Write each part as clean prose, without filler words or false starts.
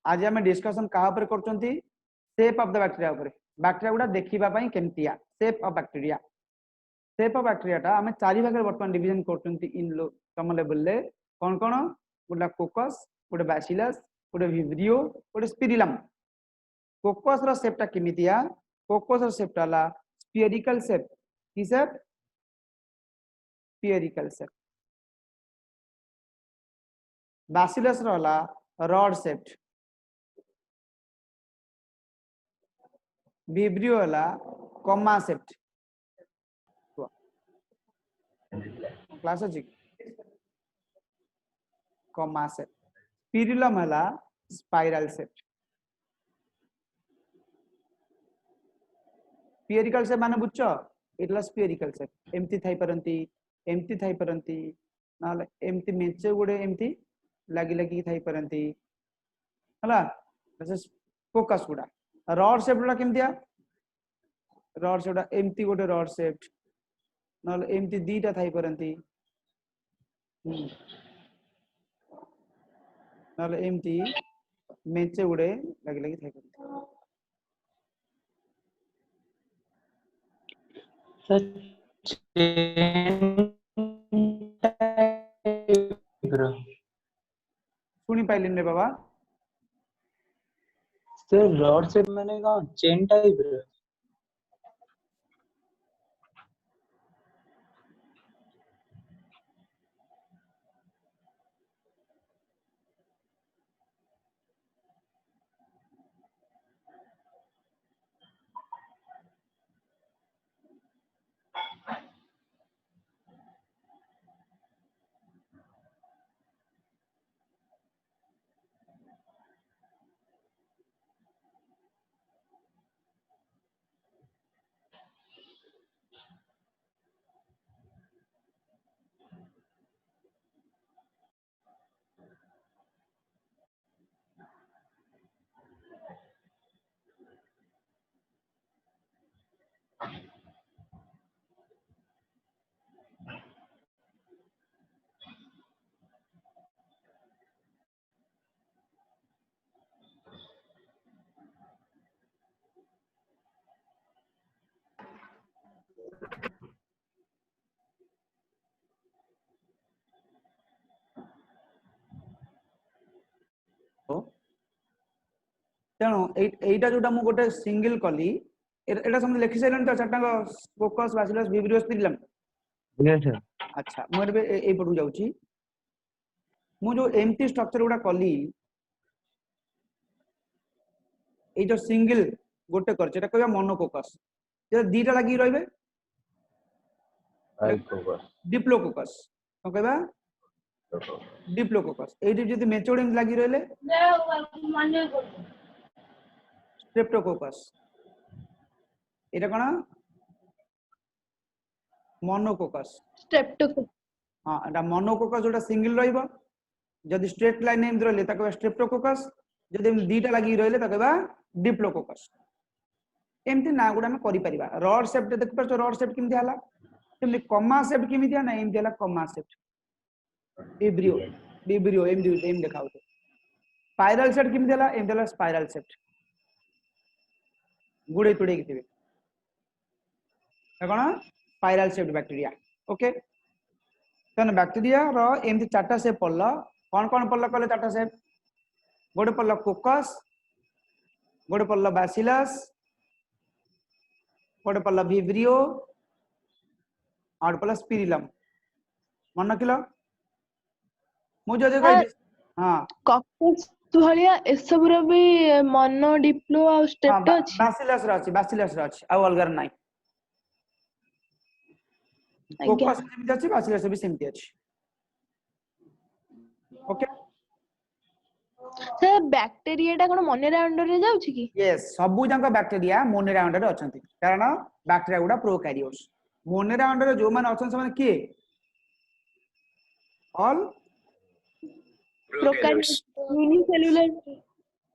आज आम डिस्कसन क्या करछंती शेप ऑफ द बैक्टीरिया ऊपर बैक्टीरिया गुडा देखिबा पई केमतिया शेप ऑफ बैक्टीरिया टा आम चारि भाग बर्तमान डिवीजन करछंती इन कम लेवल ले कौन कौन गोटे कोकस गोटे बैसिलस गोटे विब्रियो गोटे स्पिरिलम कोकस रो शेप टा केमितिया कोकस रो शेप टा स्फेरिकल शेप की शेप स्फेरिकल शेप बैसिलस रो रॉड शेप विब्रियो वाला कॉमा शेप क्लास अछि कॉमा शेप स्पिरिलम वाला स्पाइरल शेप स्फेरिकल शेप माने बुझछ एटला स्फेरिकल शेप एमती थाई परंती नाले एमती मेंचे गुडे एमती लागी थाई परंती हला फोकस गुडा रॉड शेप गुडा केमतिया रॉड शेप एमती गोटे रॉड शेप नाले एमती दीटा थाई परंती नाले एमती मेंचे गुडे लागी थाई परंती सुनी पाइलिन रे बाबा सर रॉड शेप माने का चेन टाइप रे तेणु एटा जोटा मु गोटे सिंगल कली एटा समझ लिखि साइलन तो चारटा coccus bacillus vibrio spirillum yes sir अच्छा मु ए पटू जाउची मु जो एम्प्टी स्ट्रक्चर गुडा कली ए जो सिंगल गोटे करछ एटा कहबा मोनोकोकस जे दीटा लागि रहबे डिप्लोकोकस तो कहबा डिप्लोकोकस एडी जदी मेचोडिंग लागि रहले स्ट्रेप्टोकोकस एटा कोन मोनोकोकस स्ट्रेप्टोकोकस हां एटा मोनोकोकस जोटा सिंगल रहइबो जदी स्ट्रेट लाइन नेम रहले ता कहबा स्ट्रेप्टोकोकस जदी दीटा लागि रहले ता कहबा डिप्लोकोकस एमती ना गुडा हम करि परिबा रॉड शेप देख परछो रॉड शेप किमति हला किमति कॉमा शेप किमति ना एमति हला कॉमा शेप विब्रियो एम देखाउ स्पाइरल शेप किमति हला एमति हला स्पाइरल शेप गुडे तुडे किथिबे कोन स्पाइरल शेप बैक्टीरिया ओके तने बैक्टीरिया रो एमति चारटा शेप पड़ला कोन पड़ला कहले चारटा शेप गोटे पड़ला कोकस गोटे पड़ला बैसिलस गोटे पड़ला विब्रियो और पड़ला स्पिरिलम मन रखिलो मु जो हां कॉकस तुहलिया एसबुरा भी मोनो डिप्लो आ स्ट्रेप्टो अछि बैसिलस रो अछि आ अलगर नाही कोकस भी अछि बैसिलस भी सेमति अछि ओके सर बैक्टीरिया टा कोन मोनेरा अंडर रे जाउ छी की यस सबु जंक बैक्टीरिया मोनेरा अंडर रे अछंती कारण बैक्टीरिया गुडा प्रोकैरियोट्स मोनेरा अंडर जो मान अछन से माने के ऑल प्रोकैरियोट्स यूनिसेलुलर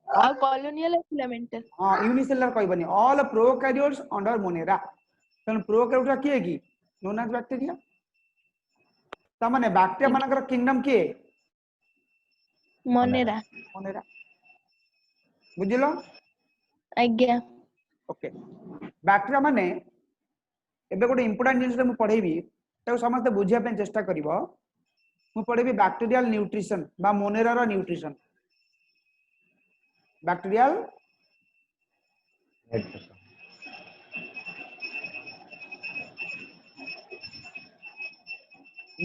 आ कॉलोनियल फिलामेंटल हां यूनिसेलुलर कहबनी ऑल प्रोकैरियोट्स अंडर मोनेरा तन प्रोकैरियोट की है की नोन एज बैक्टीरिया त माने बैक्टीरिया मानकर किंगडम के मोनेरा मोनेरा बुझिलो आज्ञा ओके बैक्टीरिया माने एबे गोटे इंपोर्टेंट जिनिस मु पढेबी ताको समस्त बुझिया पे चेष्टा करिवो मु पढेबी बैक्टीरियल न्यूट्रिशन बा मोनेरा रो nutrition bacterial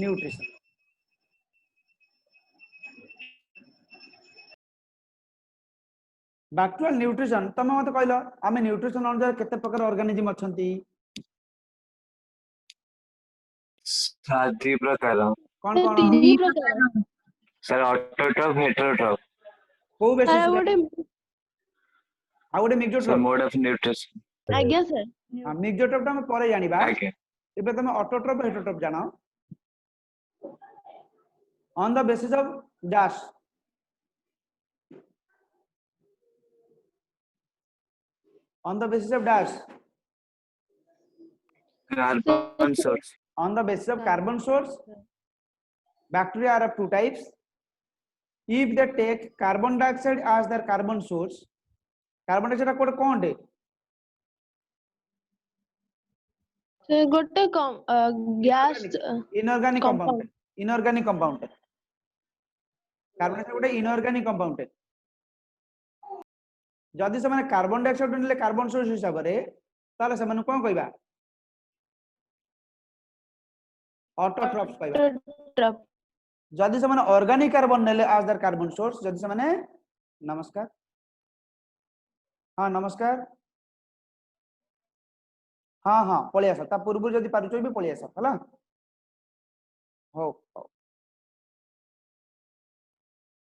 nutrition bacterial nutrition तमे मते कहलो आमे न्यूट्रिशन अनुसार केते प्रकार ऑर्गेनिज्म अछंती दी प्रकार कौन कौन तीन प्रकार सर ऑटोट्रॉप हेटेरोट्रॉप को बेसिस सर रे गोटे आ गोटे सर मिक्सोट्रॉप मोड ऑफ न्यूट्रिशन आज्ञा सर हां मिक्सोट्रॉप ता हम परे जानिबा ओके एबे तमे ऑटोट्रॉप हेटेरोट्रॉप जानो on the basis of dash on the basis of dash carbon source on the basis of carbon source bacteria are of two types if they take carbon dioxide as their carbon source carbon dioxide कोड कोन दे से गोटे gas inorganic compound compound. inorganic compound carbon dioxide गोटे inorganic compound जदि से माने carbon dioxide नेले कार्बन सोर्स हिसाब रे ताले से माने कोन कहबा ऑटोट्रॉप्स कहबा ट्रप जदि से माने ऑर्गेनिक कार्बन नेले एज देयर कार्बन सोर्स जदि से माने नमस्कार हां नमस्कार हां हां पळि आसा ता पूर्व जदि पारुचो भी पळि आसा हला हो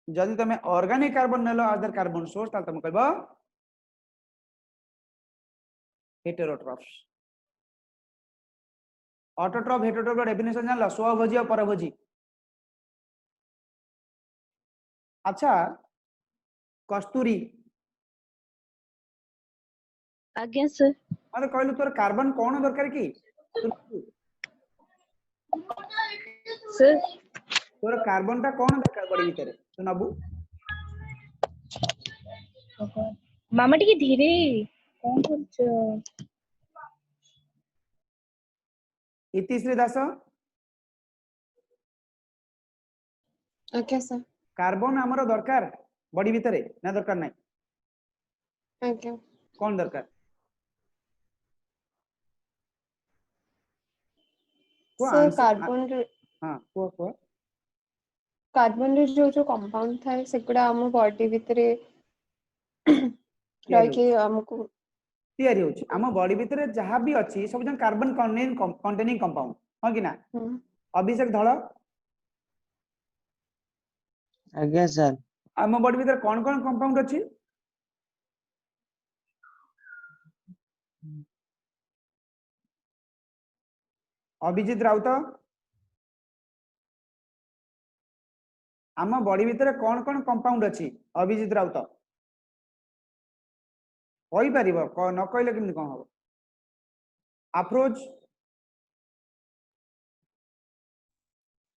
जदि तमे ऑर्गेनिक कार्बन नेलो एज देयर कार्बन सोर्स ताले तमे कहबो हेटेरोट्रॉप्स ऑटोट्रॉप हेटेरोट्रॉप रो डेफिनेशन जानला स्वभोजी और परभोजी अच्छा कस्तूरी आज्ञा सर मते कहलु तोर कार्बन कोन दरकार की सर तोर कार्बन ता कोन दरकार बडी भीतर तू नबु मामा टिके धीरे कौन करछ इतिश्री दास ओके सर कार्बन हमरो दरकार बडी भीतर ना दरकार नै ओके कोन दरकार को सर आंसर कार्बन हां को कार्बन रे जो कंपाउंड थाए सेकुडा हम बॉडी भितरे तैयारी रही के हमको तैयारी होची हम बॉडी भीतर जहां भी अछि सब जन कार्बन कंटेनिंग कंपाउंड हां कि ना अभिषेक धळ आज्ञा सर हम बॉडी भीतर कोन कोन कंपाउंड अछि अभिजीत राउत हम बॉडी भीतर कोन कोन कंपाउंड अछि अभिजीत राउत होई परिबो न कहले किमि कोन हो अप्रोच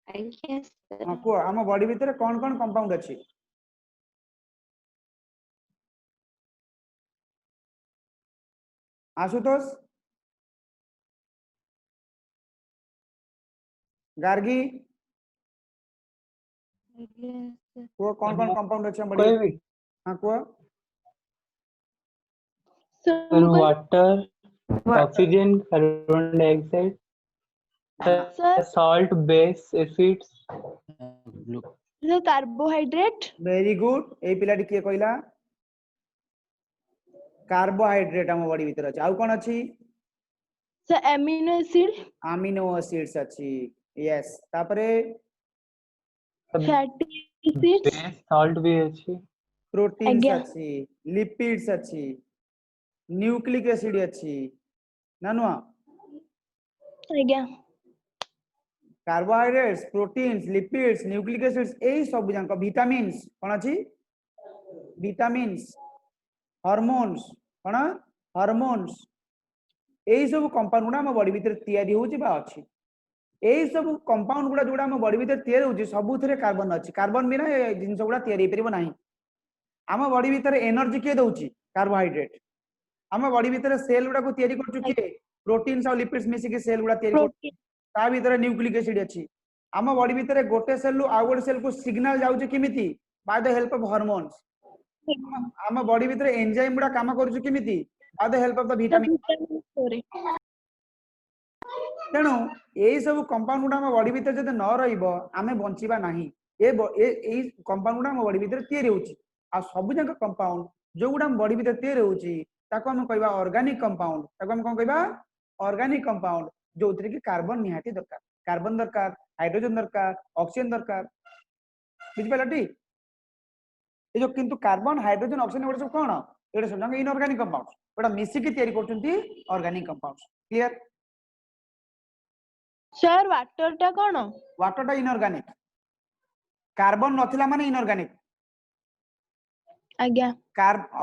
हां को हम बॉडी भीतर कोन कोन कंपाउंड अछि आशुतोष गार्गी को कौन कौन कंपाउंड अछि हम बॉडी कोई भी हां को sir water oxygen carbon dioxide sir salt base acids sir carbohydrate very good ए पिलाटी के कहला कार्बोहाइड्रेट हम बॉडी भीतर अछि आउ कोन अछि sir amino acid amino acids अछि यस तापरे फैटी एसिड्स बेस सॉल्ट भी अछि प्रोटीन्स आज्ञा अछि लिपिड्स अछि न्यूक्लिक एसिड अछि नानुआ आज्ञा carbohydrates proteins lipids nucleic acids एई सब जानक विटामिन्स कोन अछि विटामिन्स हार्मोन्स कोन हार्मोन्स एई सब कंपाउंड गुडा हम बॉडी भीतर तयारी होची बा अछि एई सब कंपाउंड गुडा जोडा हम बॉडी भीतर तयारी होची सबुथरे कार्बन अछि कार्बन बिना ए जिंस गुडा तयारी परिबो नाही आम बॉडी भीतर एनर्जी किए दउची कार्बोहाइड्रेट आम बॉडी भीतर सेल गुडा को तयारी करछु किए प्रोटीन्स और लिपिड्स मिसी के सेल गुडा तयारी करछु प्रोटीन ता भीतर न्यूक्लिक एसिड अछि आम बॉडी भीतर गोटे सेल रु आ गोटे सेल को सिग्नल जाउची किमिति by the help of hormones आम बॉडी भीतर एंजाइम गुडा काम करछु किमिति by the help of the vitamin तेणु यही सब कंपाउंड गुडा बॉडी भीतर जदि न रहिबो आमे बंचिबा नाही ए कंपाउंड गुडा बॉडी भीतर तयारी होची आ सब जंक कंपाउंड जो गुडा बॉडी भीतर तयारी होची ताको हम कहबा ऑर्गेनिक कंपाउंड ताको हम कोन कहबा ऑर्गेनिक कंपाउंड जोथरे कि कार्बन निहाती दरकार कार्बन दरकार हाइड्रोजन दरकार ऑक्सीजन दरकार बुझ पालटी ए जो किंतु कार्बन हाइड्रोजन ऑक्सीजन एटा सब कोन एटा सब जंक इनऑर्गेनिक कंपाउंड एटा मिसी के तयारी करचंती organic compounds clear sir water टा कोन वाटर टा इनऑर्गेनिक कार्बन नथिला माने इनऑर्गेनिक आज्ञा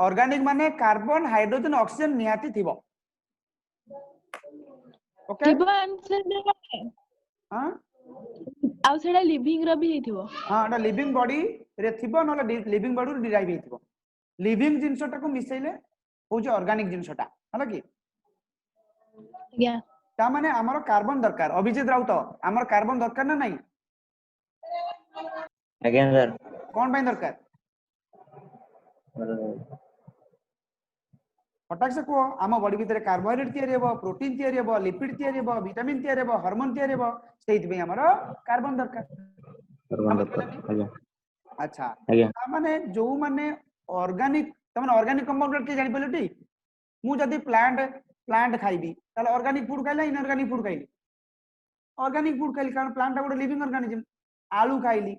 ऑर्गेनिक माने कार्बन हाइड्रोजन ऑक्सीजन निहाती थिबो ओके थिबो आंसर हां आ सेडा लिविंग रो भी हेथिबो हां एटा लिविंग बॉडी रे थिबो न लिविंग बॉडी रो डिराइव हेथिबो लिविंग जिंसटा को मिसैले हो जे ऑर्गेनिक जिंसटा हला कि आज्ञा ता माने हमर कार्बन दरकार अभिजीत राउत हमर कार्बन दरकार ना नहीं अगेन सर कोन बाय दरकार फटाक से को आम बॉडी भीतर कार्बोहाइड्रेट तयारी हेबो प्रोटीन तयारी हेबो लिपिड तयारी हेबो विटामिन तयारी हेबो हार्मोन तयारी हेबो सेहित बे हमर कार्बन दरकार अच्छा ता माने जो माने ऑर्गेनिक ता माने ऑर्गेनिक कंपाउंड के जानि पलटी मु जदी प्लांट खाइबी ताले ऑर्गेनिक फूड खाइला इनऑर्गेनिक फूड खाइली ऑर्गेनिक फूड खाइली कारण प्लांट टा गोटे लिविंग ऑर्गेनिज्म आलू खाइली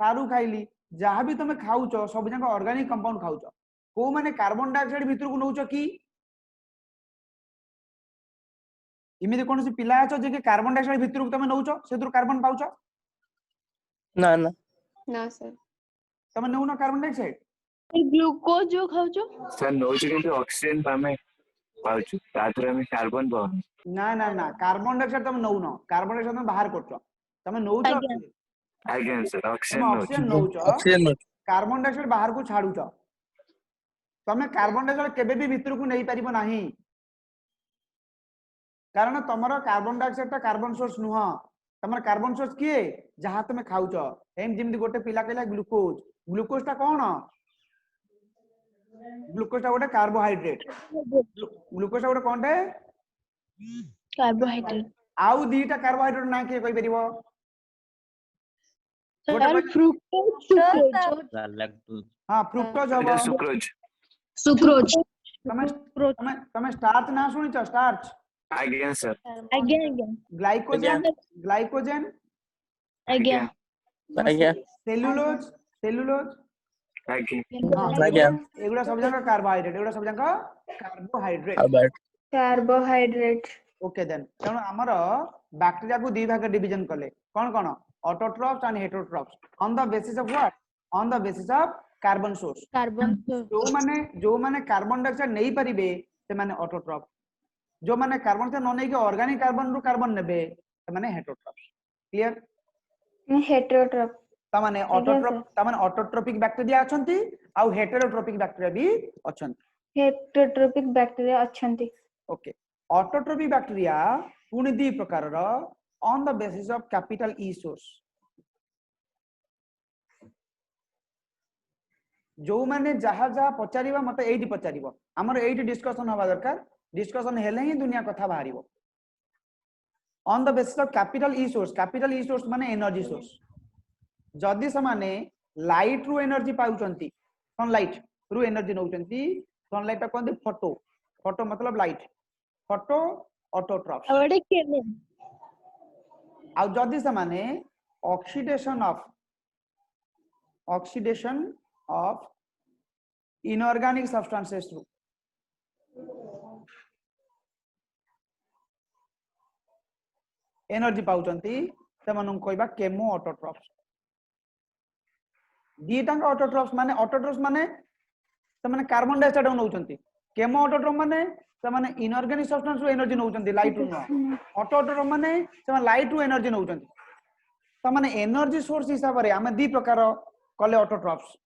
सारू खाइली जहां भी तुम खाउचो सब जंग ऑर्गेनिक कंपाउंड खाउचो को माने कार्बन डाइऑक्साइड भीतर को नउचो की इमिति कोन से पिला आछो जे के कार्बन डाइऑक्साइड भीतर को तुम नउचो सेदुर कार्बन पाउचो ना ना ना सर तुम नउ ना कार्बन डाइऑक्साइड ग्लूकोज जो खाउचो सर नोच किंतु ऑक्सीजन पामे पाउछु ताथरे हम कार्बन पाउ ना ना ना कार्बन डाइऑक्साइड तुम नउ न कार्बन डाइऑक्साइड तुम बाहर करचो तुम नउचो आज्ञा अगेन सर तुम ऑक्सीजन ऑक्सीजन नोच नउचो कार्बन डाइऑक्साइड बाहर को छाडुचो तुम कार्बन डाइऑक्साइड केबे भी भीतर को नहीं परिबो नाही कारण तमरो कार्बन डाइऑक्साइड ता कार्बन सोर्स नुह तमर कार्बन सोर्स किए जहां तुम खाउचो एम जिमि गोटे पिला कहला ग्लूकोज ग्लूकोज ता कोन ग्लूकोज ता गोटे कार्बोहाइड्रेट ग्लूकोज ता गोटे कोनटे कार्बोहाइड्रेट आउ दीटा कार्बोहाइड्रेट ना के कहि परिबो सर फ्रुक्टोज सुक्रोज हां फ्रुक्टोज हबो सुक्रोज सुक्रोज तमे स्टार्च ना सुनिचो स्टार्च अगेन सर आज्ञा आज्ञा ग्लाइकोजन ग्लाइकोजन आज्ञा आज्ञा सेलुलोज सेलुलोज अगेन एगुडा सब जंग कार्बोहाइड्रेट एगुडा सब जंग कार्बोहाइड्रेट कार्बोहाइड्रेट Okay then. तेणु आमर बैक्टीरिया को दी भाग डिवीजन कले कौन कौन autotrophs and heterotrophs on the basis of what on the basis of carbon source Carbon. जो माने कार्बन डाइऑक्साइड नहीं परिबे से माने ऑटोट्रॉफ जो माने कार्बन से न नै के ऑर्गेनिक कार्बन रो कार्बन नेबे से माने हेटेरोट्रॉफ्स क्लियर हेटेरोट्रॉफ ता माने ऑटोट्रॉफ ता माने ऑटोट्रॉपिक बैक्टीरिया अछंती आ हेटेरोट्रॉपिक बैक्टीरिया भी अछंती हेटेरोट्रॉपिक बैक्टीरिया अछंती ओके ऑटोट्रॉपिक बैक्टीरिया पुणी दी प्रकार रो on the basis of capital E source जो माने जहा जहा पचारिबा मते एठी पचारिबो हमर एठी डिस्कशन हवा दरकार डिस्कशन हेले ही दुनिया कथा बाहरिबो on the basis of capital E source माने एनर्जी सोर्स जदि समाने लाइट रु एनर्जी पाउचंती सनलाइट रु एनर्जी नउचंती सनलाइट कोन फोटो फोटो मतलब light photoautotrophs Awade kene. आ जदि समाने oxidation of inorganic substances through energy पाउचंती सेमन कहबा केमो ऑटोट्रॉफ्स दीटांग ऑटोट्रॉफ्स माने सेमने कार्बन डाइऑक्साइड नउचंती केमो ऑटोट्रॉफ माने सेमने इनऑर्गेनिक सब्सटेंस रो एनर्जी नउचंती लाइट रो ऑटोट्रॉफ माने सेमने लाइट रो एनर्जी नउचंती त माने एनर्जी सोर्स हिसाब रे हम दी प्रकार कले autotrophs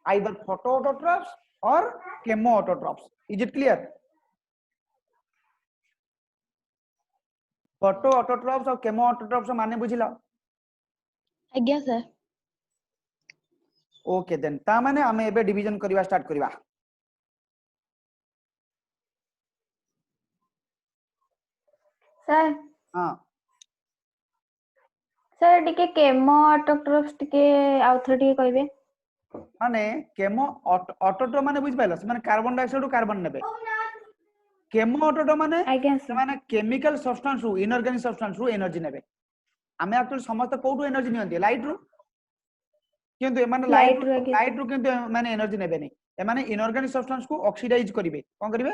either photoautotrophs or chemoautotrophs. Is it clear? photoautotrophs और chemoautotrophs माने बुझिला? आज्ञा सर ओके देन ता माने हमें एबे डिवीजन करवा स्टार्ट करवा. सर हां सर टिके केमो ऑटोट्रोफ्स टिके आउथरे टिके कहबे. माने केमो ऑटोट्रोफ माने बुझ पाइलो माने कार्बन डाइऑक्साइड रो कार्बन नेबे. केमो ऑटोट्रोफ माने आज्ञा सर माने केमिकल सब्सटेंस रो इनऑर्गेनिक सब्सटेंस रो एनर्जी नेबे. हमें एक्चुअली समस्त कोठो एनर्जी नियंती लाइट रो किंतु ए माने Light रो आज्ञा लाइट रो किंतु माने एनर्जी नेबे नहीं. ए माने इनऑर्गेनिक सब्सटेंस को ऑक्सीडाइज करिवे. कोन करिवे?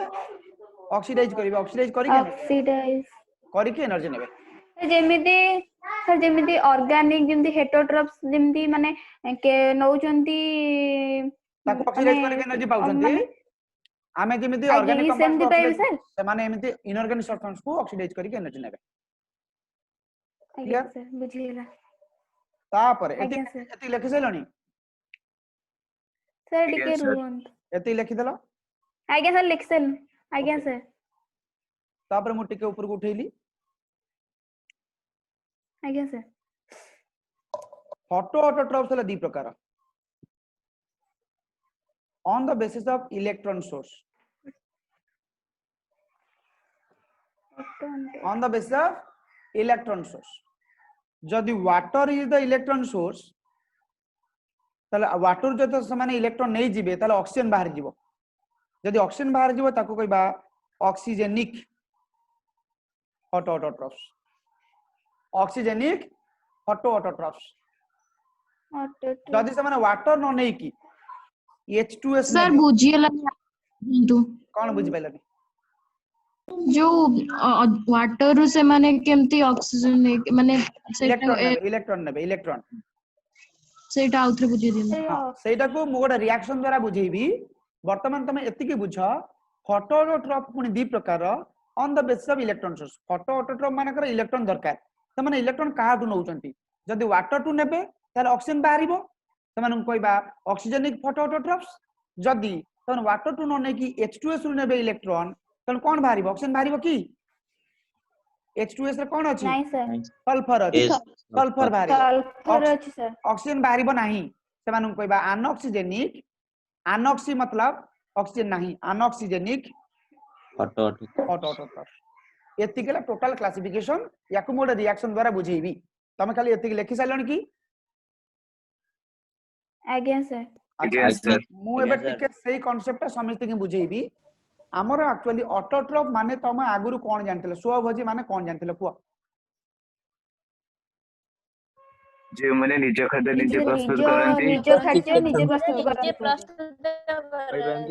ऑक्सीडाइज करिवे. ऑक्सीडाइज करिके ऑक्सीडाइज करिके एनर्जी नेबे. जेमिति सर जेमिति ऑर्गेनिक जेमिति हेटरोट्रोफ्स जेमिति माने के नौचंती ताको ऑक्सीडाइज करिके एनर्जी पाउछंती. आमे जेमिति ऑर्गेनिक कंपाउंड पाइबे सर से माने एमिति इनऑर्गेनिक सब्सटेंस को ऑक्सीडाइज करिके एनर्जी नेबे. आज्ञा सर बुझिला तापर आज्ञा सर एति लिखि सैलनी. सर टिके रुहंत एति लिखि देलो. आज्ञा सर लिखसन आज्ञा सर तापर मु टिके ऊपर को उठेली. आज्ञा सर photoautotrophs हला दी प्रकार. On the basis of electron source. On the basis of electron source. जदि water is the electron source ताले water जतो समान इलेक्ट्रॉन नहीं जिबे ताले ऑक्सीजन बाहर जिवो. जदि ऑक्सीजन बाहर जिवो ताको कहबा ऑक्सीजेनिक photoautotrophs. Oxygenic photoautotrophs. जदि समान वाटर न नहीं की H2S सर बुझिएला किंतु कौन बुझ पाइलानी? जो वाटर से माने केमती ऑक्सीजन माने इलेक्ट्रॉन नेबे इलेक्ट्रॉन सेटा आउथरे बुझिए दिन. हां सेटा को मु गोटा रिएक्शन द्वारा बुझेबी. वर्तमान तमे एतिकी बुझ photoautotrophs पुनी दी प्रकार on the basis of electron source. photoautotrophs माने कर इलेक्ट्रॉन दरकार. त माने इलेक्ट्रॉन काहाटू नउचंती. जदि वाटर टू नेबे ताले ऑक्सीजन बाहरिबो. तमन कहबा ऑक्सीजेनिक photoautotrophs. जदि तमन वाटर टू न ने की H2S रु नेबे इलेक्ट्रॉन तन कोन बाहरिबो? ऑक्सीजन बाहरिबो की? H2S रे कोन अछि? नहीं सर सल्फर अछि. सल्फर बाहरिबो. सल्फर अछि सर ऑक्सीजन बाहरिबो नाही. तमन कहबा अनऑक्सीजेनिक. अनऑक्सी मतलब ऑक्सीजन नाही. Anoxygenic photoautotrophs. एतिकला टोटल क्लासिफिकेशन याकु मोड रिएक्शन द्वारा बुझेबी. तमे खाली एतिक लिखि साइलनी की? आज्ञा सर आज्ञा सर. मु एबे टिके सेही कांसेप्ट समिति के बुझेबी. हमर एक्चुअली ऑटोट्रोफ माने तमे आगुरु कोन जानथिले? स्वभोजी माने कोन जानथिले कुआ? जे माने निज खाद्य निजे प्रस्तुत करंती. निज खाद्य निजे प्रस्तुत करंती.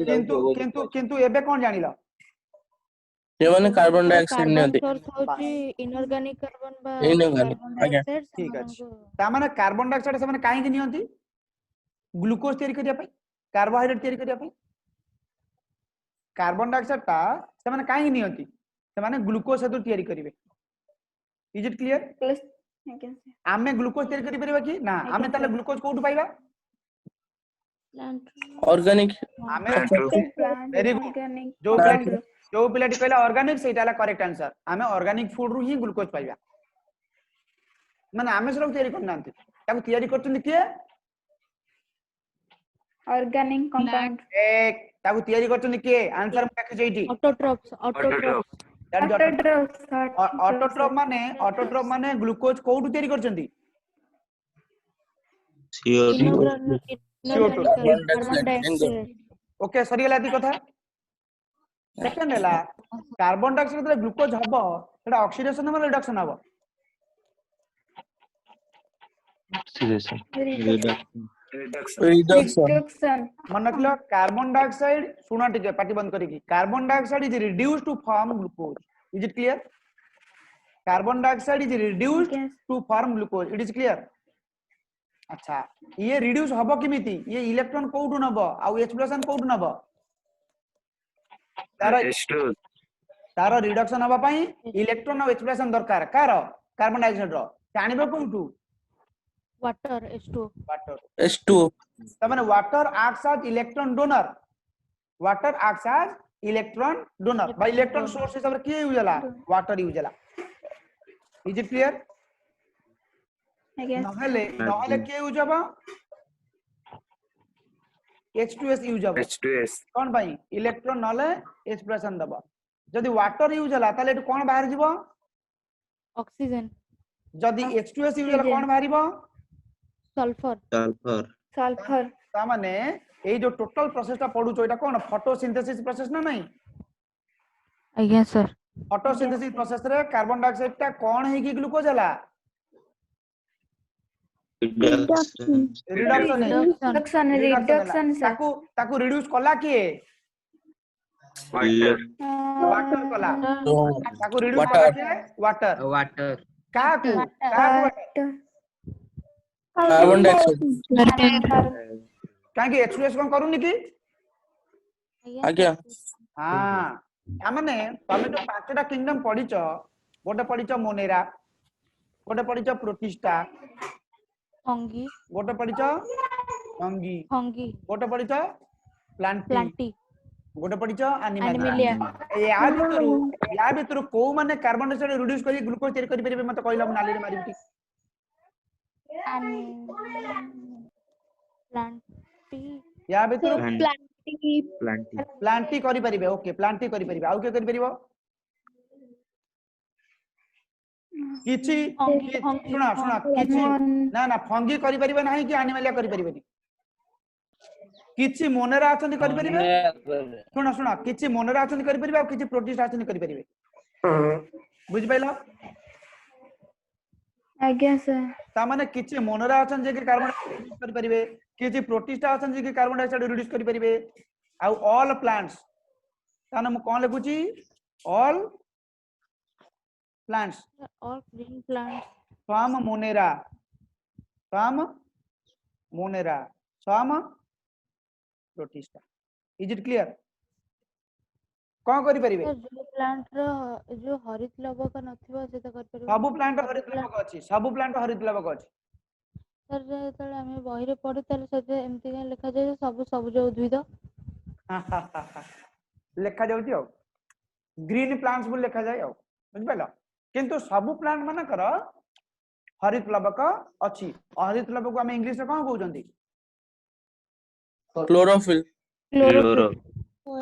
किंतु किंतु किंतु एबे कोन जानिला? जे माने कार्बन डाइऑक्साइड नियंती. इनऑर्गेनिक कार्बन बा Inorganic, कार्बन आज्ञा. डाइऑक्साइड ठीक अछि. ता माने कार्बन डाइऑक्साइड से माने काहे कि नियंती? ग्लूकोज तयारी करिया पई, कार्बोहाइड्रेट तयारी करिया पई. कार्बन डाइऑक्साइड ता से माने काहे कि नियंती? से माने ग्लूकोज हेतु तयारी करिवे. Is it clear? आज्ञा सर आमे ग्लूकोज तयारी करि परबा कि ना? आमे ताले ग्लूकोज कोठु पाइबा? ऑर्गेनिक. आमे वेरी गुड. ऑर्गेनिक जो पिलाटी कहला ऑर्गेनिक सेटा ला करेक्ट आंसर. आमे ऑर्गेनिक फूड रु ही ग्लूकोज पाइबा. माने आमे सब तयारी करनांती. ताको तयारी करचंदी के? ऑर्गेनिक कंपाउंड एक ताको तयारी करचंदी के? आंसर म लिखि जइटी. ऑटोट्रोफ्स ऑटोट्रोफ माने ग्लूकोज कोठु तयारी करचंदी? इनऑर्गेनिक कार्बन डाइऑक्साइड ओके सरी गेला ती कथा. सेकंड हैला कार्बन डाइऑक्साइड रे ग्लूकोज हबो सेटा ऑक्सीडेशन हबो रिडक्शन हबो? रिडक्शन मन रखलो. कार्बन डाइऑक्साइड सुना टिके पाटी बंद करिकी. Carbon dioxide is reduced to form glucose. Is it clear? Carbon dioxide is reduced to form glucose. It is clear? अच्छा ये रिड्यूस हबो किमिति? ये इलेक्ट्रॉन कोठु नबो आ एक्सप्लोजन कोठु नबो? तारो रिडक्शन हबा पई इलेक्ट्रॉन और एक्सप्लोजन दरकार. कार कार्बन डाइऑक्साइड रो जानिबो कोठु? Water H2 water. H2O. त माने water acts as electron donor water acts as electron donor by electron source हिसाब रे के यूज होला वाटर यूज होला इज इट क्लियर नहले के यूज हबा H2S यूज हबा H2S कोन भाई इलेक्ट्रॉन नले एक्सप्रेशन दबा जदि वाटर यूज होला ताले एटु कोन बाहर जीवो ऑक्सीजन जदि H2S यूज होला कोन बाहरिबो सल्फर सल्फर ता माने ए जो टोटल प्रोसेसटा पढुचो एटा कोन फोटोसिंथेसिस प्रोसेस ना नहीं आज्ञा सर फोटोसिंथेसिस प्रोसेस रे कार्बन डाइऑक्साइड टा कोन है कि ग्लूकोज हला रिडक्शन रिडक्शन सर ताकू रिड्यूस कला किए वाटर वाटर कला ताकू रिड्यूस Water. कला किए वाटर वाटर काकू कार्बन डाइऑक्साइड काहे H2S कोन करूनी की आज्ञा हां आमने तमे तो पांचटा किंगडम पढिचो गोटे पढिचो मोनेरा गोटे पढिचो प्रोटिस्टा फंगी गोटे पढिचो फंगी फंगी गोटे पढिचो प्लांटी प्लांटी गोटे पढिचो एनिमिलिया या भितर को माने कार्बन डाइऑक्साइड रिड्यूस करी ग्लूकोज तैयार करि परिबे मते कहला नाली रे मारिबी प्लांटी या भितर प्लांटी प्लांटी करि परिबे ओके प्लांटी करि परिबे आउ के करि परिबो किछि सुना सुना किछि ना ना फंगी करि परिबे नाही कि एनिमलिया करि परिबे किछि मोनेरा अछंती करि परिबे सुना सुना किछि मोनेरा अछंती करि परिबे आ किछि प्रोटिस्ट अछंती करि परिबे बुझि पाइलो आज्ञा सर ता माने किछि मोनेरा अछन जे के कार्बन रिड्यूस करि परिबे किछि प्रोटिस्ट अछन जे के कार्बन डाइऑक्साइड रिड्यूस करि परिबे आ ऑल प्लांट्स ताने म कोन लिखुची ऑल प्लांट्स और green plant from monera from protista is it clear कोन करि परिबे जो प्लांट रो जो हरित लवक नथिबो से त कर परिबो सब प्लांट हरित लवक अछि सब प्लांट हरित लवक अछि सर जेतले हम बही रे पढु तले से एमती के लिखा जाय सब सबुज उद्भिद लेखा जाउची हो ग्रीन प्लांट्स बोल लेखा जाय हो बुझ पाइलो किंतु सब प्लांट माने कर हरित लवक अछि हरित लवक हम इंग्लिश रे कोन कहउचंती क्लोरोफिल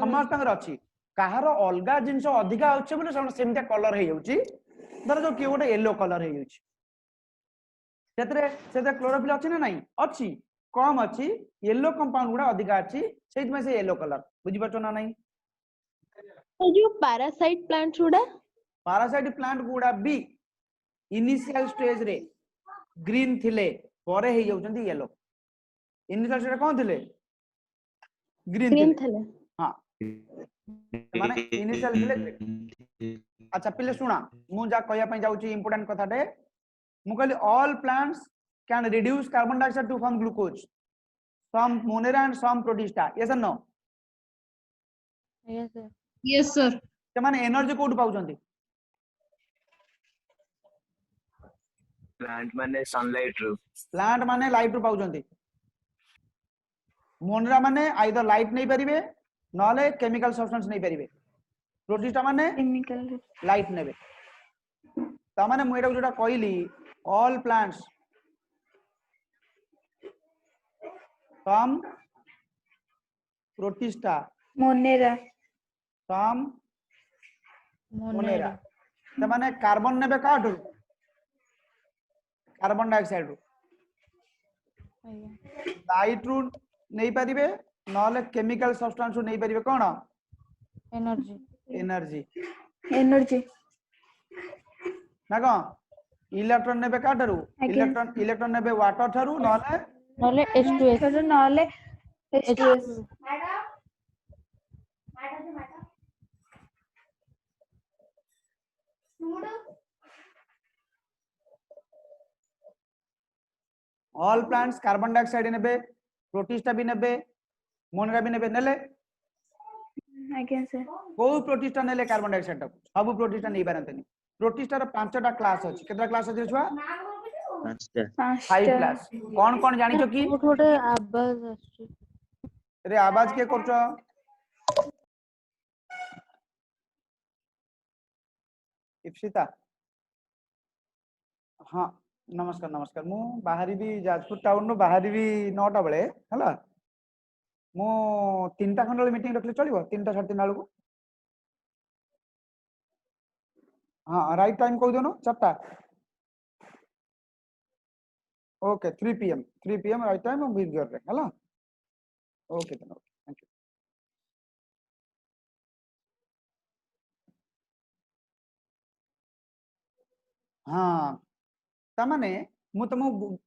समस्त अछि काहार अलगा जिंस अधिका अछि बोले सेमता कलर हे जाउची धर जो कि गोटे येलो कलर हे जाउची सेतरे क्लोरोफिल अछि ना नहीं अछि कम अछि येलो कंपाउंड गुडा अधिका अछि सेहि में से येलो कलर बुझि पछो ना नहीं जो पैरासाइट प्लांट्स उडा पैरासाइट प्लांट गुडा बी इनिशियल स्टेज रे ग्रीन थिले परे हे जाउचंती येलो इनिशियल स्टेज कोन थिले ग्रीन थले हां माने इनिशियल थिले अच्छा पहिले सुना मु जा कहया पई जाउची इंपोर्टेंट कथाटे मु कहली all plants can reduce carbon dioxide to form glucose from monera and from protista yes और no yes sir yes sir ते माने एनर्जी कोड पाउचंती प्लांट माने सनलाइट रू प्लांट माने लाइट रू पाउचंती मोनेरा माने आइदर लाइट नहीं परिबे नले केमिकल सब्सटेंस नहीं परिबे प्रोटिस्टा माने केमिकल लाइट नेबे ता माने मु एटा जोटा कहली all plants from protista Monera from Monera ते माने कार्बन नेबे काठू कार्बन डाइऑक्साइड रू आज्ञा लाइट रू नहीं परिबे नले केमिकल सब्सटेंस रू नहीं परिबे कोन एनर्जी एनर्जी एनर्जी ना को इलेक्ट्रॉन नेबे काठरू आज्ञा। इलेक्ट्रॉन नेबे वाटर थारू नले नले H2S सर नले H2S all plants carbon dioxide नेबे प्रोटिस्टा भी नेबे मोनेरा भी नेबे नेले आज्ञा सर को प्रोटिस्टा नेले कार्बन डाइऑक्साइड सब प्रोटिस्टा नहीं पारंतनी प्रोटिस्टा रो पांचटा क्लास अछि केतरा क्लास अछि छुआ फाइव क्लास कौन कौन जानिछ कि ଗୋଟେ ଆବାଜ ଆସୁଛି। रे आवाज के करछो इप्सिता हाँ नमस्कार नमस्कार मु बाहरी भी जाजपुर टाउन रो बाहरी भी 9टा बेले हला मु 3टा खंड मीटिंग रखले चलिबो 3टा 3:30 बेलू हाँ राइट टाइम कह देनो 4टा ओके 3 PM राइट टाइम हम बीट कर रहे हला ओके थैंक यू हाँ तामाने मु तुम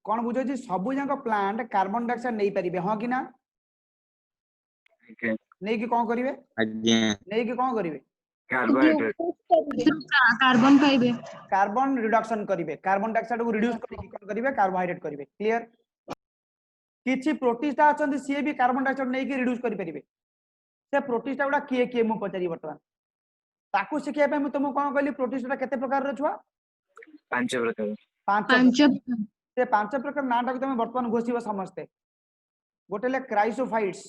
कौन बुझे सबू जाक प्लांट कार्बन डाइऑक्साइड नहीं पारिबे हाँ कि ना नहीं कि कौन करिवे नहीं कि कौन करिवे कार्बन पाइबे कार्बन रिडक्शन करिवे कार्बन डाइऑक्साइड को रिड्यूस करिके कौन करिवे कार्बोहाइड्रेट करिवे क्लियर किछि प्रोटिस्टा अछंती सी भी कार्बन डाइऑक्साइड नहीं कि रिड्यूस करि परिबे से प्रोटिस्टा गुडा किए किए मु पचारि बर्तमान ताकू सिखिया पे मु तुम कौन कहली प्रोटिस्टा केते प्रकार रो छुआ 5 प्रकार पांच से 5 प्रकार नाटा तुम बर्तमान घोषिब समस्ते गोटे ले क्राइसोफाइट्स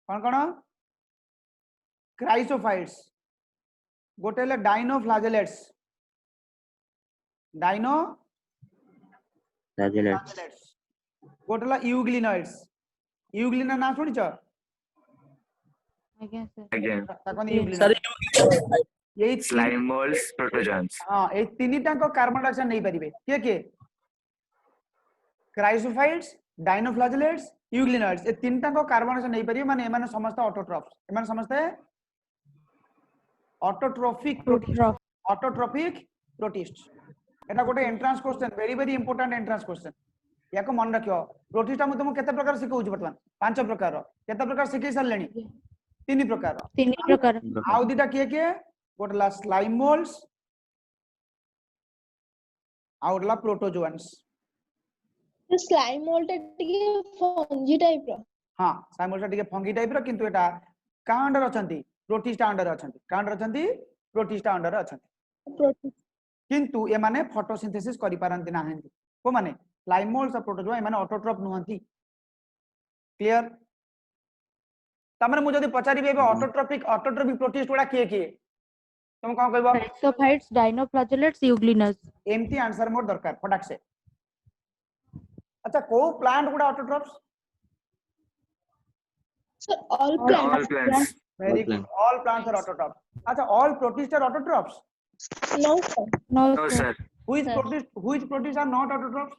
कौन कौन क्राइसोफाइट्स गोटे ले डाइनोफ्लाजेलेट्स गोटे ले यूग्लिनॉइड्स यूग्लिना ना सुनिछ ଆଜ୍ଞା sir। ताकन यूग्लिना यही स्लाइम मोल्ड्स प्रोटोजोन्स हां ए तीनटा को कार्बन डाइऑक्साइड नहीं परिबे के क्राइसोफाइट्स डाइनोफ्लाजेलेट्स यूग्लिनॉइड्स ए तीनटा को कार्बन डाइऑक्साइड नहीं परिबे माने एमाने समस्त ऑटोट्रॉफ्स एमाने समस्त ऑटोट्रॉफिक प्रोटिस्ट एटा गोटे entrance question very very important entrance question याको मन रखियो प्रोटिस्ट हम तुम केते प्रकार सिखौछ वर्तमान 5 प्रकार केते प्रकार सिखै सरलेनी 3 प्रकार 3 प्रकार आउ दिटा के गोटला स्लाइम मोल्ड्स आउटला प्रोटोजोआन्स स्लाइम मोल्ड टिके फंगी टाइप रो हां स्लाइम मोल्ड टिके फंगी टाइप रो किंतु एटा का अंडर अछंती प्रोटिस्टा अंडर अछंती का अंडर अछंती प्रोटिस्टा अंडर अछंती किंतु ए माने फोटोसिंथेसिस करि पारंती नाहंती को माने स्लाइम मोल्ड्स और प्रोटोजोआ ए माने ऑटोट्रॉफ नुहंती क्लियर तमरे मु जदी पचारिबे एबे ऑटोट्रॉफिक प्रोटिस्ट गुडा किए तुम कौन कहबो क्राइसोफाइट्स डाइनोफ्लाजेलेट्स यूग्लिनस एमती आंसर मोर दरकार फटाक से अच्छा को प्लांट गुडा autotrophs sir all all plants plants very good all plants are autotrophs अच्छा all protist are autotrophs no sir no no sir। sir which protist are not autotrophs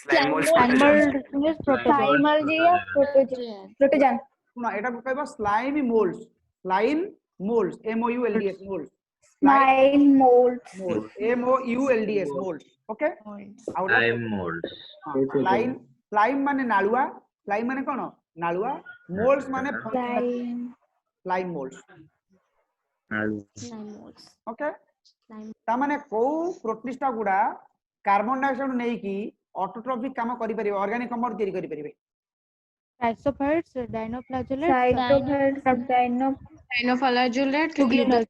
slime molds Animal protozoans is protozoa प्राइमर्जी या प्रोटोजन सुना एटा को कहबा slime molds M O U L D S molds smile moulds M O U L D S molds okay slime molds slime माने नालुआ slime माने कोन नालुआ molds माने slime molds okay ता माने को प्रोटिस्टा गुडा कार्बन डाइऑक्साइड नै की ऑटोट्रॉफिक काम करि परिबे ऑर्गेनिक कंपाउंड तयारी करि परिबे chrysophytes dinoflagellates cytophytes dinoflagellate euglenas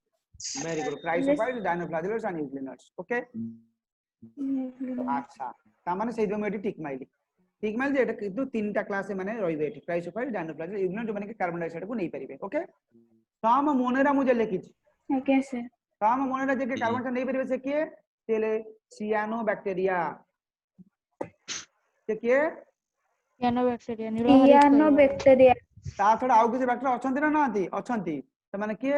very good chrysophytes dinoflagellates and euglenas okay अच्छा ता माने सेइ दो मेटी टिक माइल जे एटा किंतु तीनटा क्लास से माने रहिबे एटी क्राइसोफाइट्स डाइनोफ्लाजेलेट्स यूग्लिनस जो माने के कार्बन डाइऑक्साइड को नै परिबे ओके साम मोनेरा मुझे लिखि ओके सर साम मोनेरा जे के कार्बन डाइऑक्साइड नै परिबे से के तेले सियानोबैक्टीरिया से के सियानोबैक्टीरिया ता छडा आउ किसी बैक्टीरिया अछंती ना नांती अछंती से माने के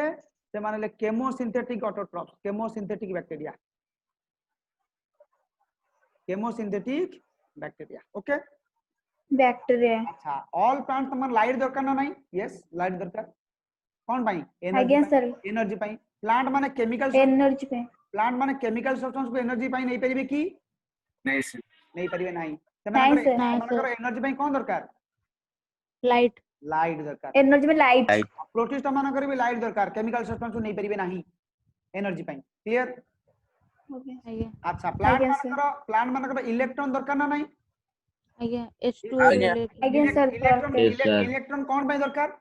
से माने ले chemosynthetic autotrophs chemosynthetic bacteria okay bacteria अच्छा ऑल प्लांट तमन लाइट दरकार ना नहीं यस लाइट दरकार कोन पाई आज्ञा सर एनर्जी पाई प्लांट माने केमिकल एनर्जी पे प्लांट माने केमिकल सब्सटेंस को एनर्जी पाई नहीं परिबे की नहीं sir नहीं परिबे नहीं नहीं sir, तमन एनर्जी पाई कोन दरकार लाइट दरकार एनर्जी में लाइट प्रोटिस्ट मान कर भी लाइट दरकार केमिकल सब्सटेंस को नहीं परिबे नहीं एनर्जी पाई क्लियर अच्छा प्लांट मान इलेक्ट्रॉन दरकार ना नहीं H2O आज्ञा सर इलेक्ट्रॉन कौन पाई दरकार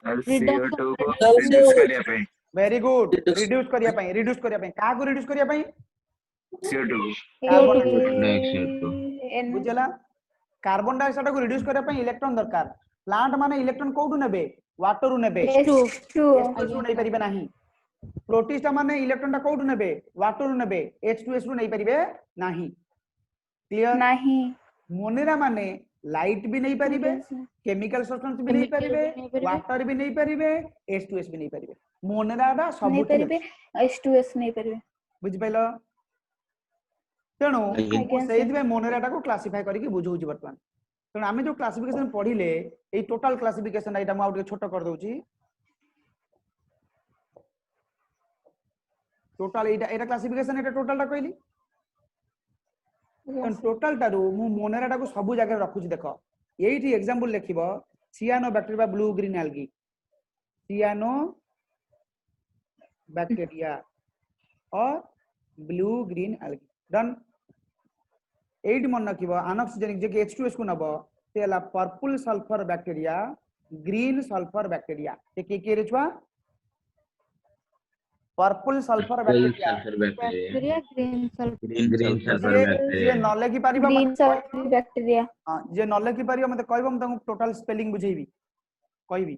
CO2 को reduce करिया पे वेरी गुड रिड्यूस करिया पाई का को रिड्यूस करिया पाई CO2 बुझला कार्बन डाइऑक्साइड को रिड्यूस करने पे इलेक्ट्रॉन दरकार प्लांट माने इलेक्ट्रॉन कोठू नेबे वाटर रु नेबे H2S रु नहीं परिबे नाही प्रोटिस्टा माने इलेक्ट्रॉन टा कोठू नेबे वाटर रु नेबे H2S रु नहीं परिबे नाही क्लियर नहीं मोनेरा माने लाइट भी नहीं परिबे केमिकल सब्सटेंस भी नहीं परिबे वाटर भी नहीं परिबे H2S भी नहीं परिबे मोनेरा दा सब नहीं परिबे H2S नहीं परिबे बुझ पाइलो तेणु आज्ञा से मोनेरा को क्लासिफाई करके बुझौछि वर्तमान तेणु आमे जो क्लासिफिकेशन पढ़िले ए टोटल क्लासिफिकेशन एटा म छोट कर दोछि टोटल एटा एटा क्लासिफिकेशन एटा टोटल टा कहली टोटल टारू मु मोनेरा टा को सब जगह रखुछि देखो एठी एग्जांपल लिखिबो cyanobacteria blue green algae cyanobacteria और ब्लू ग्रीन एल्गी डन 8 मन रखिबो अनऑक्सीजनिक जे H2S को नबो तेला purple sulphur bacteria green sulphur bacteria के रे छुआ purple sulphur bacteria bacteria green sulphur green sulphur जे बैक्टीरिया नले की पारिबा ग्रीन सल्फर बैक्टीरिया हां जे नले की पारिबा मते कहबो हम तंग टोटल स्पेलिंग बुझेबी कहबी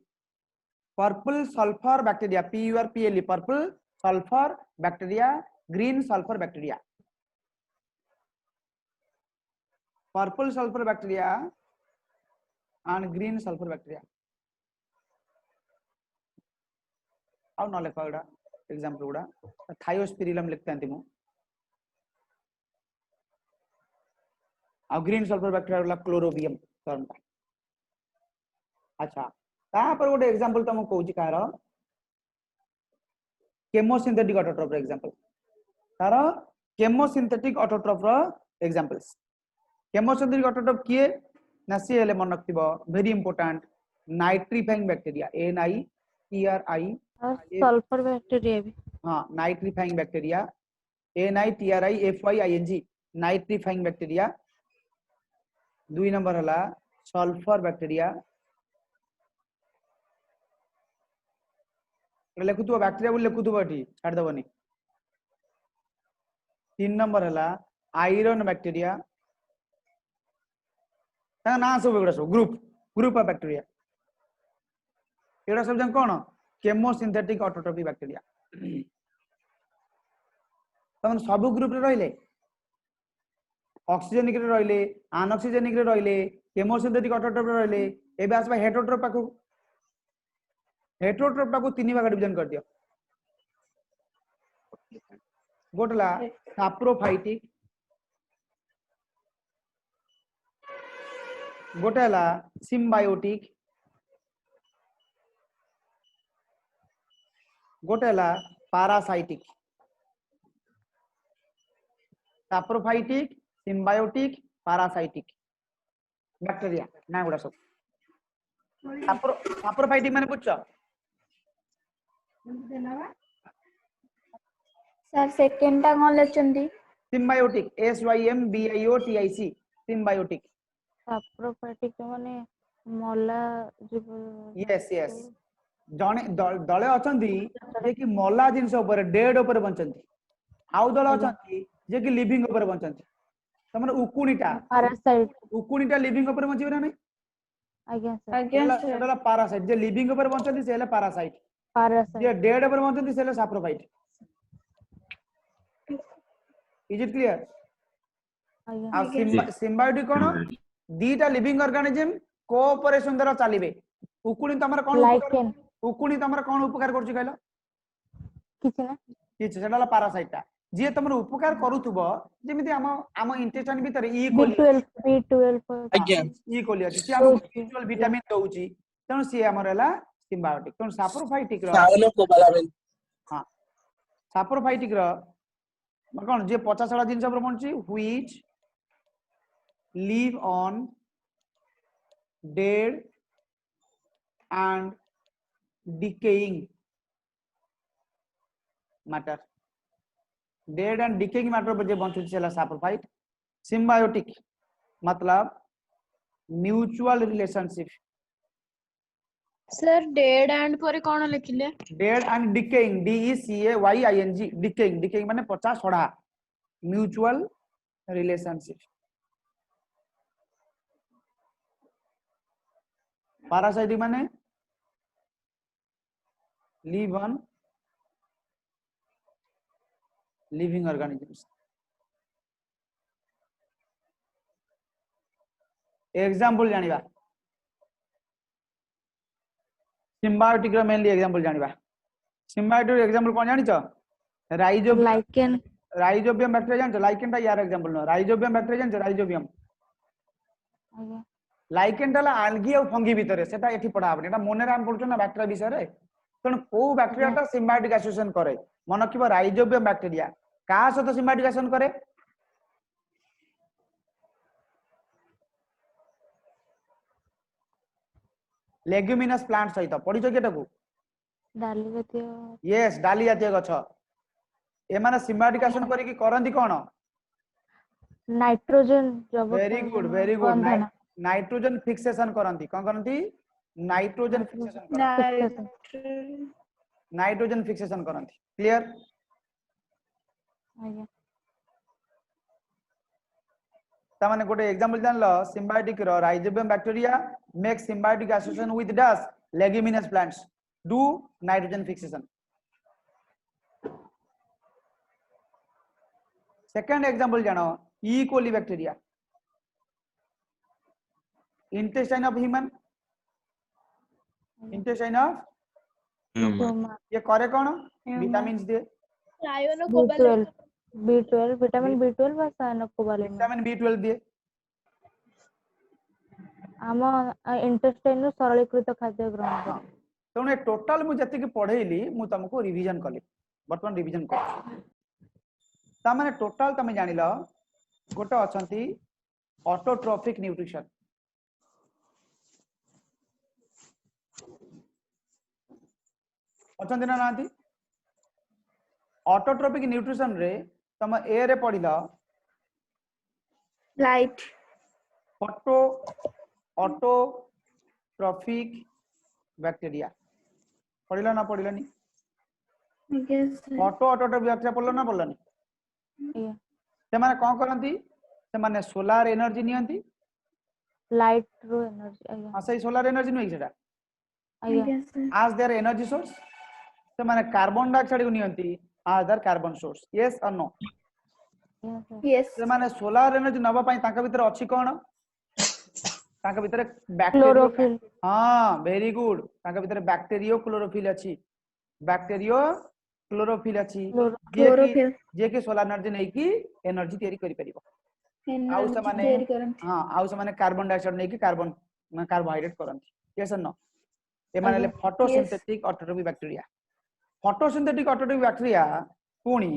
purple sulphur bacteria PURPLE purple sulphur bacteria green sulphur bacteria purple sulphur bacteria and green sulfur bacteria आउ न लेखा एडा एग्जांपल गुडा थायोस्पिरिलम लिखते हैं मु आ ग्रीन सल्फर बैक्टीरिया वाला क्लोरोबियम टर्म अच्छा ता पर गोटे एग्जांपल तुम कहूची कार केमोसिंथेटिक ऑटोट्रोफ एग्जांपल कार केमोसिंथेटिक ऑटोट्रोफ रो एग्जांपल्स केमोसिंथेटिक ऑटोट्रोफ किए ना सी हेले मन रखिबो very important nitrifying bacteria NITRI sulphur bacteria भी हां nitrifying bacteria NITRIFYING nitrifying bacteria 2 number हला सल्फर बैक्टीरिया लेखुथुबो बैक्टीरिया बोल लेखुथुबो एठी छाड़ दबनी 3 नंबर हला आयरन बैक्टीरिया ना सब एगुड़ा सब ग्रुप ऑफ बैक्टीरिया एगुड़ा सब जन कौन केमोसिंथेटिक ऑटोट्रोफिक बैक्टीरिया तमन सब ग्रुप रे रहिले ऑक्सीजनिक रे रहिले अनऑक्सीजनिक रे रहिले केमोसिंथेटिक ऑटोट्रोफ रे रहिले एबे आसबा हेटेरोट्रोफ पाकू 3 भाग डिवीजन कर दियो गोटला साप्रोफाइटिक गोटेला सिम्बायोटिक गोटेला parasitic saprophytic symbiotic parasitic bacteria ना गुडा सब साप्रोफाइटिक माने पूछ सर सेकंड टा कोन लेचंदी सिम्बायोटिक SYMBIOTIC सिम्बायोटिक साप्रोफाइटिक माने मोला जीव यस जने दले अछंती जे कि मोला जिंस ऊपर डेड ऊपर बंचंती आउ दले अछंती जे कि लिविंग ऊपर बंचंती तमन उकुणीटा पैरासाइट उकुणीटा लिविंग ऊपर बंचिबे ना नहीं आज्ञा सर आज्ञा सर सेला पैरासाइट जे लिविंग ऊपर बंचंती सेला पैरासाइट पैरासाइट जे डेड ऊपर बंचंती सेला साप्रोफाइट इज इट क्लियर आज्ञा आ सिम्बायोटिक कोन दीटा लिविंग ऑर्गेनिज्म कोऑपरेशन द्वारा चलीबे उकुणी तमरा कोन लाइकेन उकुणी तमरा कोन उपकार करछि कहलो किछ ना किछ सेडाला पैरासाइटा जे तमरा उपकार करूथबो जेमिति आम इंटेस्टाइन भीतर ई B12 आज्ञा ई कोली अछि से हम म्यूचुअल विटामिन दउछि तण से हमरला सिम्बायोटिक तण साप्रोफाइटिक रो सावलो कोबालामिन हां साप्रोफाइटिक रो कोन जे 50 वाला जिंस पर बनछि which live on dead and decaying matter dead and decaying matter पर जे बंचुछि सेला साप्रोफाइट सिम्बायोटिक मतलब mutual relationship sir dead and पर कोन लिखिले dead and decaying DECAYING decaying माने 50 सड़ा mutual relationship. Parasite माने live on living organisms. Example जानिबा symbiotic row mainly example जानिबा symbiotic example कोन जानि छ lichen राइजोबियम बैक्टीरिया जान छ लाइकेन ता यार एग्जांपल न राइजोबियम बैक्टीरिया जान छ राइजोबियम आज्ञा लाइकेन ता आल्गी और फंगी भीतर सेटा एठी पढा आपने एटा मोने राम पढुछ ना बैक्टीरिया विषय रे तण को बैक्टीरिया ता सिम्बायोटिक एसोसिएशन करे मन किबो राइजोबियम बैक्टीरिया का सहित सिम्बायोटिक एसोसिएशन करे लेग्युमिनस प्लांट सहित पढिछ केटा को डाली जातीय यस डाली जातीय गछ ए माने सिम्बायोटिक एसोसिएशन करी की करंदी कोन nitrogen very good nitrogen fixation करंती कोन करंती नाइट्रोजन फिक्सेशन करंती क्लियर आज्ञा ता माने गोटे एग्जांपल जान लो सिम्बायोटिक रो rhizobium bacteria make symbiotic association with this leguminous plants do nitrogen fixation second example जानो E coli bacteria intestine of human intestine of ये करे कौन विटामिन्स दे B12 विटामिन B12 बा साइनोकोबालेन विटामिन B12 दे आम इंटेस्टाइन रो सरलीकृत खाद्य ग्रहण करे तने टोटल मु जति के पढैली मु तुमको रिवीजन कली वर्तमान रिवीजन कर ता माने टोटल तमे जानिलो गोटे अछंती ऑटोट्रोफिक न्यूट्रिशन अछंती ना नांती ऑटोट्रोफिक न्यूट्रिशन रे तम ए रे पढिलो लाइट ऑटोट्रोफिक बैक्टीरिया पढिलो ना पढिलोनी ऑटोट्रोफिक बैक्टीरिया पढलो ना पढलोनी आज्ञा से माने कोन करंती से माने सोलर एनर्जी नियंती लाइट रो एनर्जी आज्ञा हां सही सोलर एनर्जी नहीं सेटा आज्ञा as their energy source से माने कार्बन डाइऑक्साइड को नियंती as their carbon source yes or no yes से माने सोलर एनर्जी नबा पई ताका भीतर अछि कोन ताका भीतर बैक्टीरिया क्लोरोफिल हां वेरी गुड ताका भीतर बैक्टीरियो क्लोरोफिल अछि बैक्टीरियो क्लोरोफिल अछि क्लोरोफिल जे कि सोलर एनर्जी नै की एनर्जी तयारी करि परिबो आउ से माने हां आउ से माने कार्बन डाइऑक्साइड नै की कार्बन कार्बोहाइड्रेट करंती yes or no ए माने photosynthetic autotrophic bacteria photosynthetic autotrophic bacteria पुणी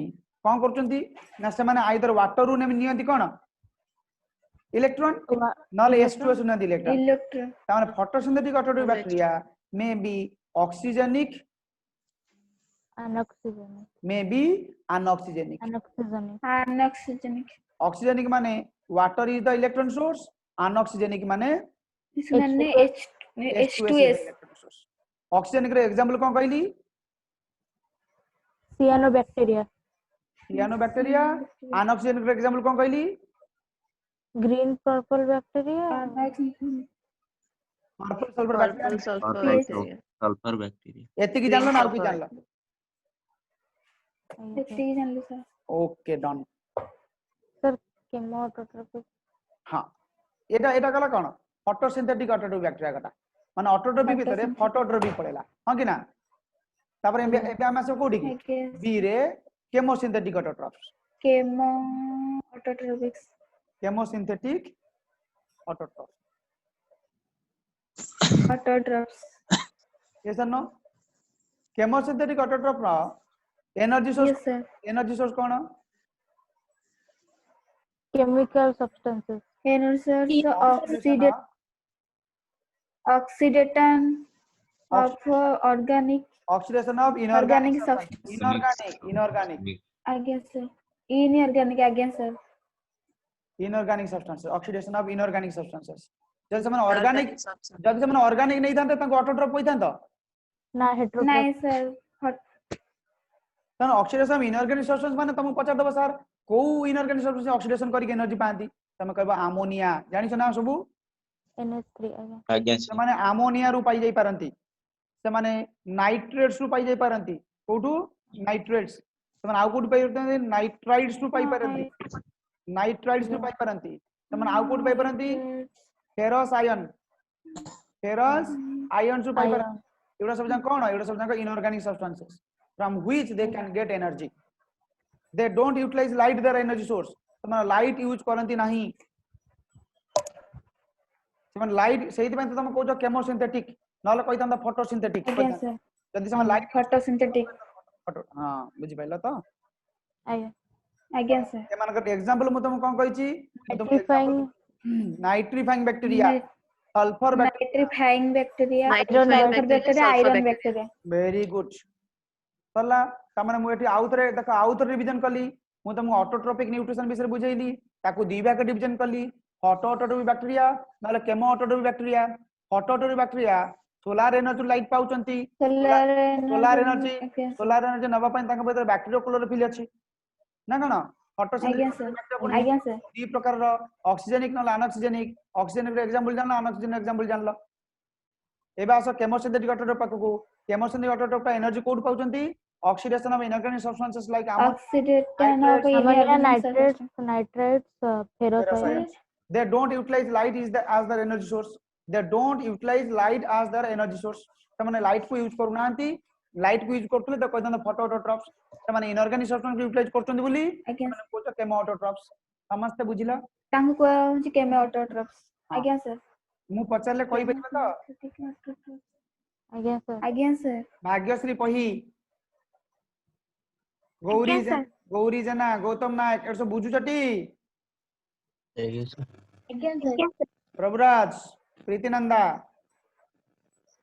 कोन करचंती ना से माने आइदर वाटर रु नियंती कोन इलेक्ट्रॉन नॉल H2S नियंती इलेक्ट्रॉन ता माने photosynthetic autotrophic bacteria may be oxygenic anoxygenic may be anoxygenic anoxygenic oxygenic माने water is the electron source anoxygenic माने माने H2S ऑक्सीजनिक रे एग्जांपल कोन कहली सियानोबैक्टीरिया अनऑक्सीजनिक रे एग्जांपल कोन कहली green purple bacteria purple sulphur bacteria sulphur bacteria एति की जानलो ना की जानलो एति जानलो सर ओके डन सर केमोटोट्रोपिक हां एटा एटा कला कोन फोटोसिंथेटिक ऑटोट्रोफिक बैक्टीरिया कटा माने ऑटोट्रोफिक भीतर फोटोट्रोफिक पड़ेला हां कि ना तापर एबे हम सब कोडी की बी रे chemosynthetic autotrophs chemoautotrophics chemosynthetic autotrophs autotrophs yes or no chemosynthetic autotroph रा एनर्जी सोर्स यस सर कोन chemical substances energy oxidation of organic oxidation of inorganic substance inorganic I guess sir inorganic again sir inorganic substances oxidation of inorganic substances जब समय organic जब समय organic नहीं था तो autotroph होई था ना हेटेरोट्रोफ नहीं सर तन ऑक्सीडेशन ऑफ इनऑर्गेनिक सब्सटेंस माने तुम पचार दबो सर को इनऑर्गेनिक सब्सटेंस ऑक्सीडेशन करके एनर्जी पाती तुम कहबो अमोनिया जानि छ ना सबू NH3 आगे आज्ञा से माने अमोनिया रु पाई जाई पारंती से माने नाइट्रेट्स रु पाई जाई पारंती कोठू नाइट्रेट्स से माने आउ कोठ पाई पारंती नाइट्राइड्स रु पाई पारंती नाइट्राइड्स रु पाई पारंती से माने आउ कोठ पाई पारंती फेरस आयन रु पाई पारंती एवडा सब जन कोन एवडा सब जन inorganic substances from which they can get energy they don't utilize light their energy source तमन लाइट यूज करंती नाही तमन लाइट सेहि पय तम को जो केमोसिंथेटिक नले कहि तम फोटोसिंथेटिक आज्ञा सर जदी सम लाइट फोटोसिंथेटिक फोटो हां बुझि पाइला तो आगे आज्ञा सर ए मानक एग्जांपल म तुम कोन कहि छी nitrifying bacteria sulphur nitrifying bacteria Nitrifying sulphur bacteria, bacteria sulfur iron bacteria. Bacteria very good सरला तमने मु एठी आउतरे देखो आउतरे रिवीजन कली मु तुमको ऑटोट्रोपिक न्यूट्रिशन विषय बुझैली ताकू दी भाग डिवीजन कली ऑटोट्रोपिक बैक्टीरिया नाले chemoautotrophic bacteria autotrophic bacteria solar energy light पाउचंती सोलार एनर्जी नबा पय तांका भीतर बैक्टीरिया क्लोरोफिल अछि ना कोन आज्ञा सर आज्ञा सर दी प्रकार रो ऑक्सीजनिक नाले अनऑक्सीजनिक ऑक्सीजनिक रो एग्जांपल जानला अनऑक्सीजनिक एग्जांपल जानला एबा आस केमोसिंथेटिक ऑटोट्रोप पाकू केमोसिंथेटिक ऑटोट्रोप का एनर्जी कोड पाउचंती oxidation of inorganic substances like oxidation of ammonia inorganic nitrates ferrous ion they don't utilize light as their energy source they don't utilize light as their energy source तमने light को use करू नांती light को use करतले त कहदन photo autotrophs तमने inorganic substance को utilise करचंदी बोली तमने कोच केमो ऑटोट्रोप्स समस्त बुझिला तांको को होची केमो ऑटोट्रोप्स आज्ञा सर मु पचारले कहि बइबा त आज्ञा सर भाग्यश्री पही गौरी जना गौतम नायक एसो बुझु छटी आज्ञा सर प्रभुराज प्रीतिनंदा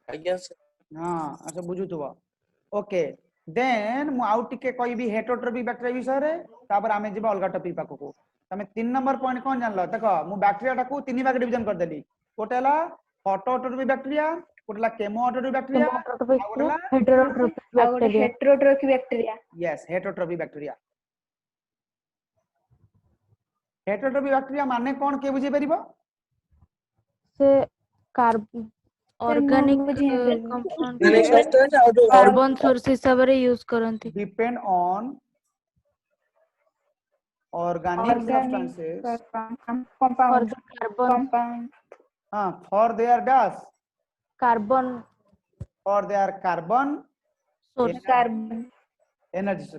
आज्ञा सर हां अच्छा बुझुतबो ओके देन मु आउट टिके कहबी हेटरोट्रोपिक बैक्टीरिया विषय रे तापर आमे जेबा अलगा टॉपिक पाको तमे 3 नंबर पॉइंट कोन जानलो देखो मु बैक्टीरिया टाको 3 भाग डिवीजन कर देली कोटेला फोटोट्रोपिक बैक्टीरिया कोटेला chemoautotrophic bacteria heterotrophic bacteria yes heterotrophic bacteria heterotrophic bacteria माने कोन के बुझी परिबो से ऑर्गेनिक कंपाउंड कार्बन सोर्स हिसाब रे यूज करंती depend on organic substances compound for their gas carbon for their carbon source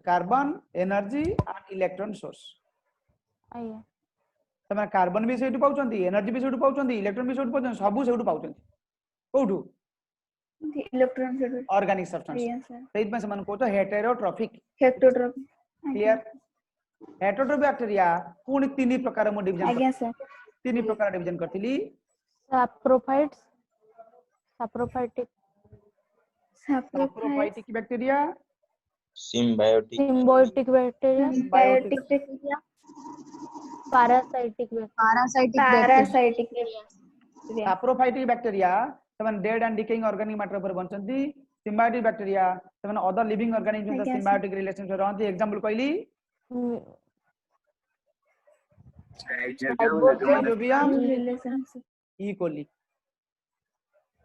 carbon energy and electron source आया तमे कार्बन भी सेठु पाउचंती एनर्जी भी सेठु पाउचंती इलेक्ट्रॉन भी सेठु पाउचंती सब सेठु पाउचंती कोठु इलेक्ट्रॉन ऑर्गेनिक सब्सटेंस सेइत में समान कोतो हेटेरोट्रोपिक क्लियर हेटरोट्रोपिक बैक्टीरिया पूर्ण 3 प्रकार मो डिवीजन आज्ञा सर 3 प्रकार डिवीजन करथिली saprophytic bacteria symbiotic bacteria parasitic saprophytic bacteria तमन dead and decaying organic matter पर बनचंती सिम्बायोटिक बैक्टीरिया तमन other living organism with symbiotic relation से रहंती एग्जांपल कहली राइजोबियम ई कोली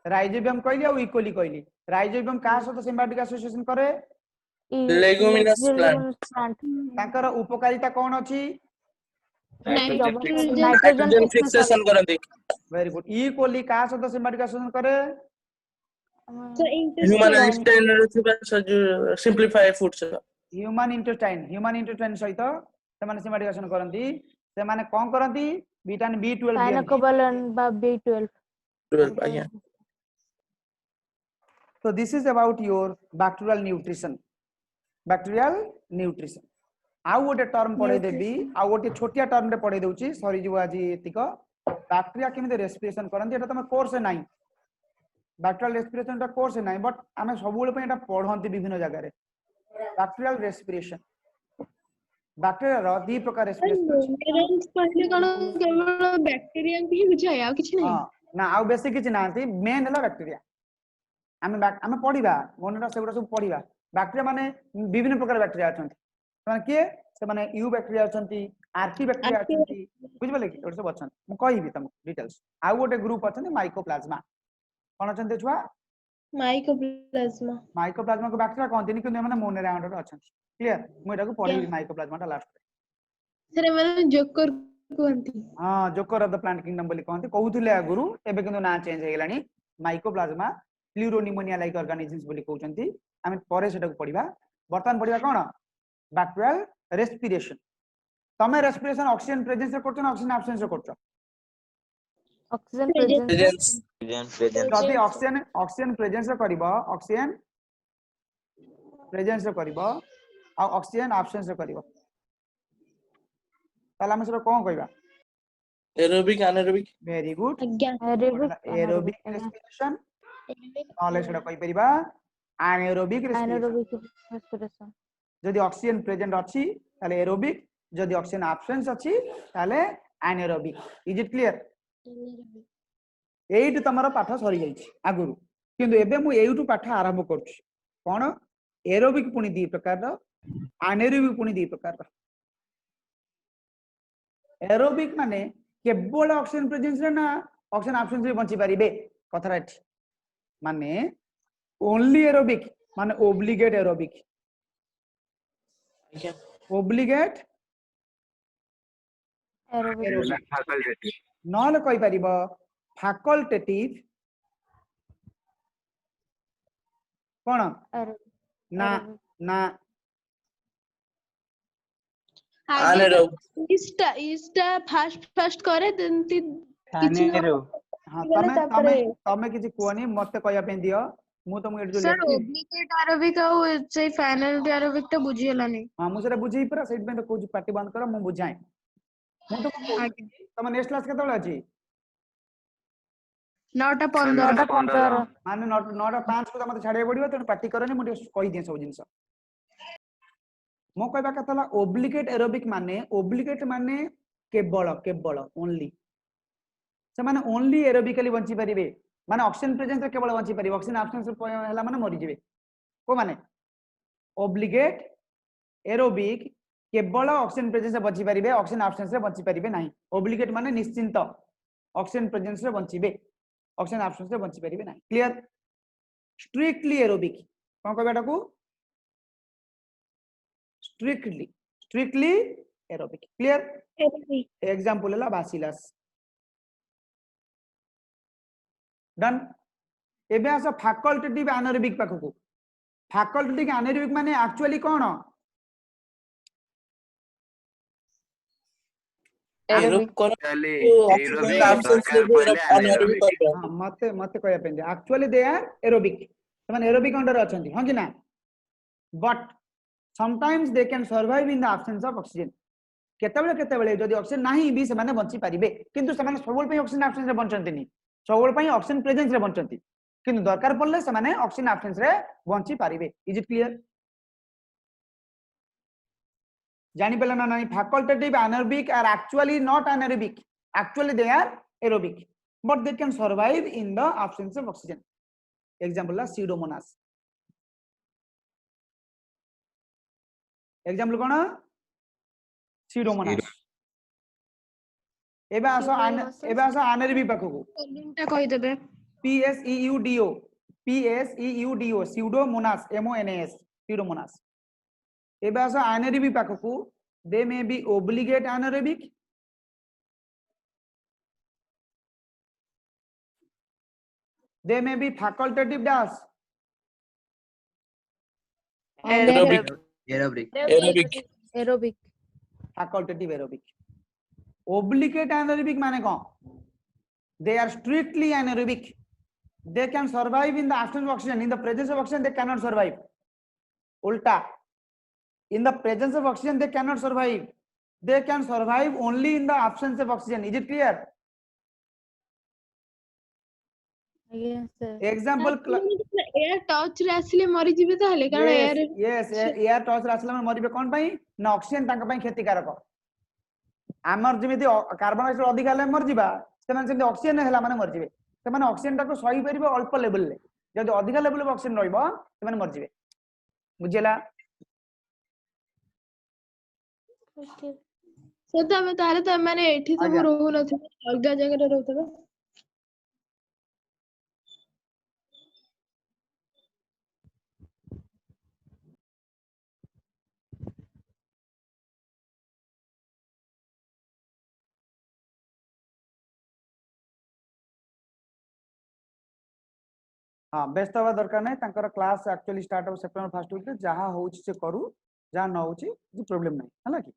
राइजोबियम कहली और ई कोली कहली राइजोबियम का साथ सिम्बायोटिक एसोसिएशन करे लेगुमिनस प्लांट ताकर उपकारिता कोन अछि नाइट्रोजन फिक्सेशन करंती वेरी गुड ई कोली का साथ सिम्बायोटिक एसोसिएशन करे human intestine simplify food human intestine सहित सेमाने सिम्बायोटिक एसोसिएशन करंती सेमाने कोन करंती विटामिन B12 साइनोकोबालन बा B12 आज्ञा so this is about your bacterial nutrition आउ गोटे टर्म पढे देबी आउ गोटे छोटिया टर्म रे पढे दउची सॉरी जो आज एतिक बैक्टीरिया केमिते रेस्पिरेशन करंती एटा तमे कोर्स नाही बैक्टीरियल रेस्पिरेशन टा कोर्स नाही बट आमे सबुल पे एटा पढंती विभिन्न जगह रे बैक्टीरियल रेस्पिरेशन बैक्टीरिया रो दी प्रकार रेस्पिरेशन पहले कोन केवल बैक्टीरिया ही बुझाय आ किछ नाही हां ना आउ बेसी किछ नांती मेन हला बैक्टीरिया आमे पढिबा मोनटा सेगुडा सब पढिबा बैक्टेरिया माने विभिन्न प्रकार बैक्टेरिया अछंती माने के से माने यू बैक्टेरिया अछंती आर्की बैक्टेरिया अछंती बुझ बोले कि ओर सब अछंती मु कहिबी तुम डिटेल्स आउ गोटे ग्रुप अछंती माइकोप्लाज्मा कोन अछंती छुआ माइकोप्लाज्मा को बैक्टेरिया कहंती कि माने मोनोराउंड रे अछंती क्लियर मु एटा को पढी माइकोप्लाज्मा ता लास्ट सर माने जोकर कहंती हां joker of the plant kingdom बोली कहंती कहउथिले आगुरु एबे किंतु ना चेंज हे Gelani mycoplasma pleuropneumonia like organisms बोली कहउचंती आमे परे सेटा को पढिबा वर्तमान पढिबा कोन बैक्टेरियल रेस्पिरेशन तमे रेस्पिरेशन ऑक्सीजन प्रेजेंस रे करछो ना ऑक्सीजन एब्सेंस रे करछो ऑक्सीजन प्रेजेंस जदि ऑक्सीजन प्रेजेंस रे करबो ऑक्सीजन प्रेजेंस रे करबो आ ऑक्सीजन एब्सेंस रे करबो ताला हम सेटा कोन कहबा aerobic anaerobic very good aerobic respiration नॉले सेटा कहि परिबा एनारोबिक रेस्पिरेशन एनारोबिक रेस्पिरेशन जदि ऑक्सीजन प्रेजेंट अछि ताले एरोबिक जदि ऑक्सीजन एब्सेंस अछि ताले एनारोबिक इज इट क्लियर एइट तमरो पाठ सरी जाइछि आगुरु किंतु एबे मु एइटु पाठ आरंभ करछि कोन एरोबिक पुनी दी प्रकार रो एनारोबिक पुनी दी प्रकार रो एरोबिक माने केवल ऑक्सीजन प्रेजेंस रे ना ऑक्सीजन एब्सेंस रे बंची परिबे कथरा एठी माने ओनली एरोबिक माने obligate aerobic obligate facultative knoll कहि परिबो फैकल्टेटिव कोन ना ना एनारोबिक इस्टा फास्ट करे देंती हां तमे किछि कोनी मते कहया पे दियो मु तुमको एट जो सर ओब्लिगेट एरोबिक और से फाइनल एरोबिक तो बुझी हलानी हां मु सेटा बुझी पूरा सेट में को पार्टी बंद करो मु बुझाई मु तो तमे नेक्स्ट क्लास केते बळे अछि 9:15 माने 9:05 को मते छाड़े पड़िबो त पार्टी करनी मु कहि दिए सब जिंस मो कहबा कतला ओब्लिगेट एरोबिक माने केवल ओनली से माने ओनली एरोबिकली बंची परिबे माने ऑक्सीजन प्रेजेंस रे केवल बंची परिबे ऑक्सीजन एब्सेंस हला माने मरि जिवे को माने ओब्लिगेट एरोबिक केवल ऑक्सीजन प्रेजेंस रे बंची परिबे ऑक्सीजन एब्सेंस रे बंची परिबे नाही ओब्लिगेट माने निश्चिंत ऑक्सीजन प्रेजेंस रे बंचीबे ऑक्सीजन एब्सेंस रे बंची परिबे नाही क्लियर स्ट्रिक्टली एरोबिक कोन कहबा टाकू स्ट्रिक्टली एरोबिक क्लियर एग्जांपल हला बासिलस डन एबे आस फैकल्टेटिव एनारोबिक पाखकू फैकल्टेटिव एनारोबिक माने एक्चुअली कोन एरोबिक कोन खाली ऑक्सीजन एब्सेंस रे एनारोबिक करबो हां मते कहया पेंदे एक्चुअली दे आर एरोबिक माने एरोबिक अंडर अछंती हां कि ना but sometimes they can survive in the absence of oxygen केतेबेले जदि ऑक्सीजन नाही भी से माने बंची परिबे किंतु से माने सबोल पई ऑक्सीजन एब्सेंस रे बंचंती नी सबोल पई ऑक्सीजन प्रेजेंस रे बंचंती किंतु दरकार पड़ले से माने ऑक्सीजन एब्सेंस रे बंची परिबे इज इट क्लियर जानि पेला ना नाही facultative anaerobic are actually not anaerobic actually they are aerobic but they can survive in the absence of oxygen example ला सीडोमोनास एग्जांपल कोन सीडोमोनास एबे आसो एनारोबिक पाखकू स्पेलिंगटा कहि देबे PSEUDO सीडोमोनास MONAS सीडोमोनास एबे आसो एनारोबिक पाखकू they may be obligate anaerobic they may be facultative dash aerobic facultative aerobic obligate anaerobic माने कोन they are strictly anaerobic they can survive in the absence of oxygen in the presence of oxygen they cannot survive ulta in the presence of oxygen they cannot survive they can survive only in the absence of oxygen is it clear yes sir example air touch रे आसीले मरि जिवे ताले कारण air yes air touch रे आसला मरिबे कोन पई ना oxygen तांका पई क्षतिकारक आमर जेमिति कार्बन डाइऑक्साइड अधिक हले मर जिबा सेमान सेमि ऑक्सीजन हला माने मर जिवे सेमान ऑक्सीजन ताको सही परिबे अल्प लेवल ले जदि अधिक लेवल ऑक्सीजन रहइबो सेमान मर जिवे बुझेला सर तमे तारे त माने एठी सब आज्ञा। रहू नथिबे अलगा जगह रे रहउतबे हाँ व्यस्त हवा दरकार नहीं तांकर क्लास एक्चुअली स्टार्ट हो सेप्टेम्बर फर्स्ट वीक रे जहाँ होउची से करू जहाँ न होउची जे प्रॉब्लम नहीं हला कि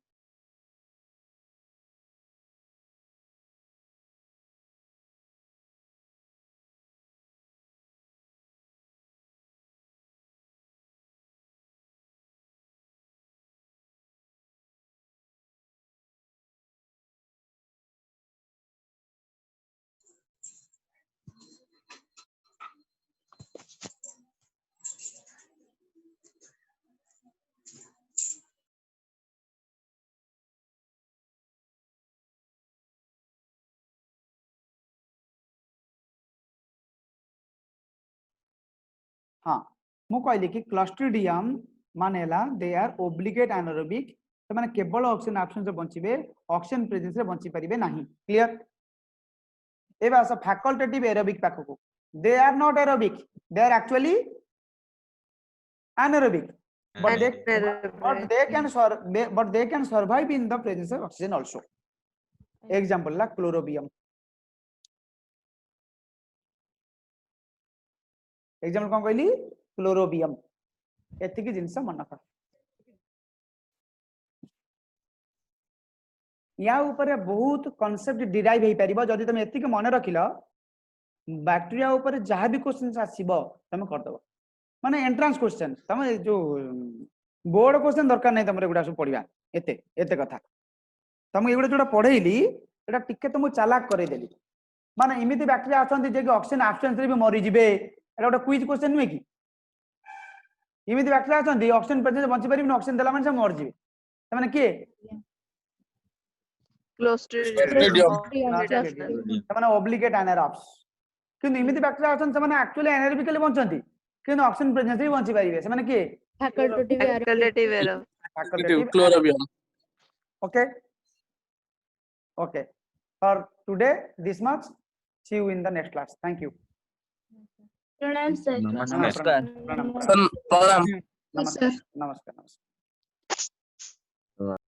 हाँ मु कहली कि क्लस्ट्रिडियम मानेला दे आर ओब्लिगेट एनारोबिक तो माने केवल ऑक्सीजन एब्सेंस रे बंचिबे ऑक्सीजन प्रेजेंस रे बंची परिबे नाही क्लियर एबे आस फैकल्टेटिव एरोबिक पाखको they are not aerobic they are actually anaerobic but they can survive in the presence of oxygen also example la chlorobium example कोन कहली क्लोरोबियम एतिकी जिंस मन रख या ऊपर बहुत कांसेप्ट डिराइव हे परिबो जदी तुम एतिकी मन रखिलो बैक्टीरिया ऊपर जहां भी क्वेश्चंस आसीबो तुम कर दबो माने एंट्रेंस क्वेश्चन तुम जो बोर्ड क्वेश्चन दरकार नहीं तुम एगुडा सब पढिबा एते एते कथा तुम एगुडा जोडा पढेइली एटा टिके तुम चालाक करे देली माने इमिति बैक्टीरिया आछंती जे कि ऑक्सीजन एब्सेंस रे भी मरि जिवे एटा गोटा क्विज क्वेश्चन नुए कि इमिति बैक्टीरिया आछंती ऑक्सीजन प्रेजेंस बंची परिबिन ऑक्सीजन देला माने सब मर जिवे त माने के Clostridium. त माने ऑब्लिगेट एनारोब्स किंतु इमिति बैक्टीरिया आछंती से माने एक्चुअली एनारोबिकली बंचंती किंतु ऑक्सीजन प्रेजेंस रे बंची परिबे से माने के Facultative error. facultative Chlorobium. okay okay for today this much see you in the next class thank you प्रणाम सर नमस्कार Son, program. नमस्कार नमस्कार